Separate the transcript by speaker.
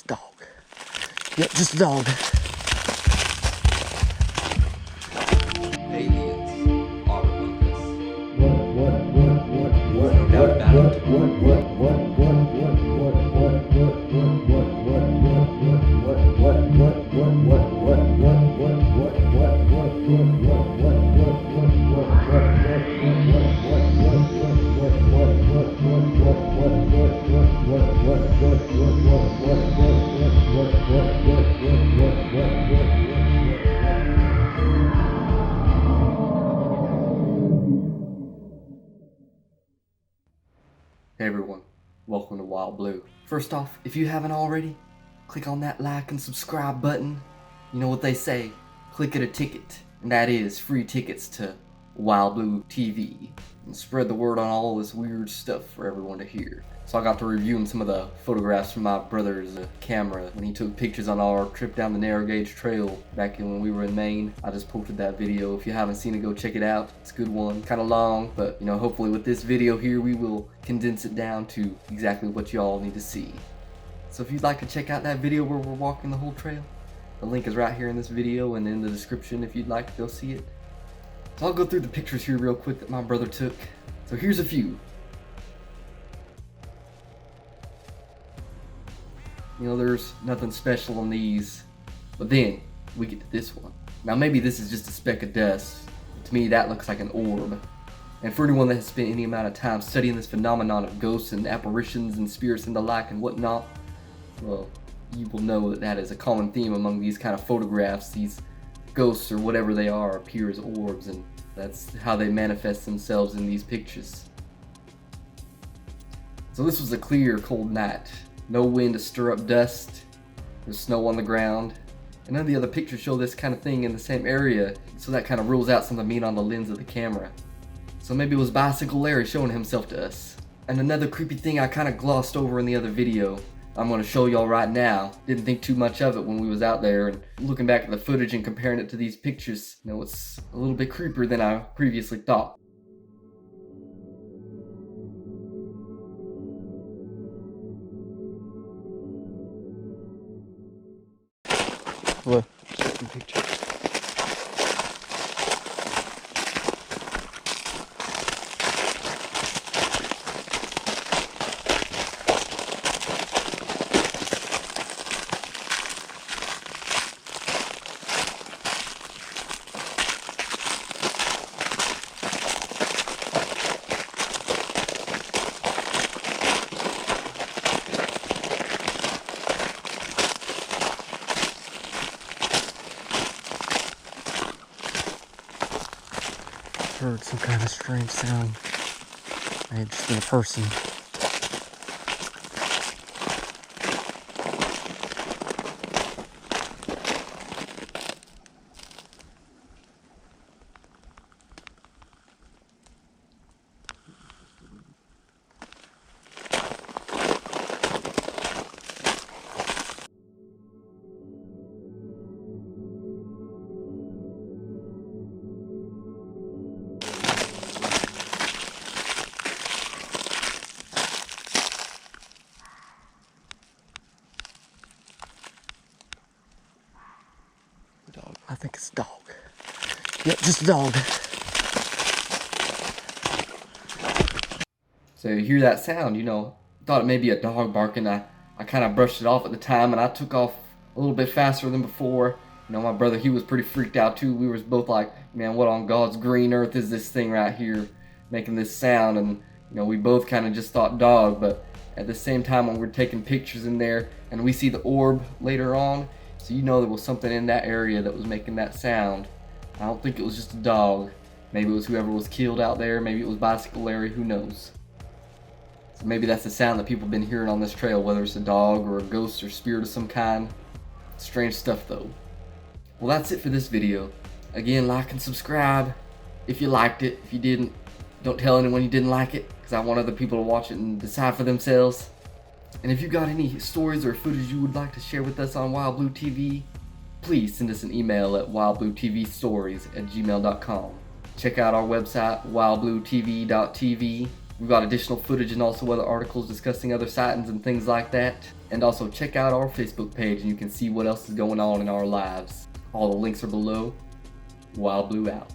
Speaker 1: it's a dog. Yep, just a dog.
Speaker 2: Aliens are among us. There's no doubt about it.
Speaker 3: Hey everyone, welcome to Wild Blue. First off, if you haven't already, click on that like and subscribe button. You know what they say, click it a ticket, and that is free tickets to Wild Blue TV. And spread the word on all this weird stuff for everyone to hear. So I got to reviewing some of the photographs from my brother's camera when he took pictures on our trip down the narrow gauge trail back when we were in Maine. I just posted that video. If you haven't seen it, go check it out. It's a good one. Kind of long, but you know, hopefully with this video here, we will condense it down to exactly what you all need to see. So if you'd like to check out that video where we're walking the whole trail, the link is right here in this video and in the description if you'd like to go see it. So I'll go through the pictures here real quick that my brother took. So here's a few. You know, there's nothing special on these, but then we get to this one. Now maybe this is just a speck of dust. To me that looks like an orb. And for anyone that has spent any amount of time studying this phenomenon of ghosts and apparitions and spirits and the like and whatnot, well, you will know that that is a common theme among these kind of photographs. These ghosts or whatever they are appear as orbs, and that's how they manifest themselves in these pictures. So this was a clear, cold night. No wind to stir up dust. There's snow on the ground. And none of the other pictures show this kind of thing in the same area, so that kind of rules out some of the meat on the lens of the camera. So maybe it was Bicycle Larry showing himself to us. And another creepy thing I kind of glossed over in the other video, I'm going to show y'all right now. Didn't think too much of it when we was out there, and looking back at the footage and comparing it to these pictures, you know, it's a little bit creepier than I previously thought.
Speaker 1: Look, certain pictures. Heard some kind of strange sound. Maybe just been a person. Dog. I think it's a dog. Yep, just a dog.
Speaker 3: So you hear that sound, you know, thought it may be a dog barking. I kind of brushed it off at the time, and I took off a little bit faster than before. You know, my brother, he was pretty freaked out too. We was both like, man, what on God's green earth is this thing right here making this sound? And, you know, we both kind of just thought dog, but at the same time when we're taking pictures in there and we see the orb later on, so you know there was something in that area that was making that sound. I don't think it was just a dog. Maybe it was whoever was killed out there. Maybe it was Bicycle Larry, who knows. So maybe that's the sound that people have been hearing on this trail, whether it's a dog or a ghost or spirit of some kind. Strange stuff though. Well, that's it for this video. Again, like and subscribe if you liked it. If you didn't, don't tell anyone you didn't like it, because I want other people to watch it and decide for themselves. And if you got any stories or footage you would like to share with us on Wild Blue TV, please send us an email at wildbluetvstories@gmail.com. Check out our website, wildbluetv.tv. We've got additional footage and also other articles discussing other sightings and things like that. And also check out our Facebook page and you can see what else is going on in our lives. All the links are below. Wild Blue out.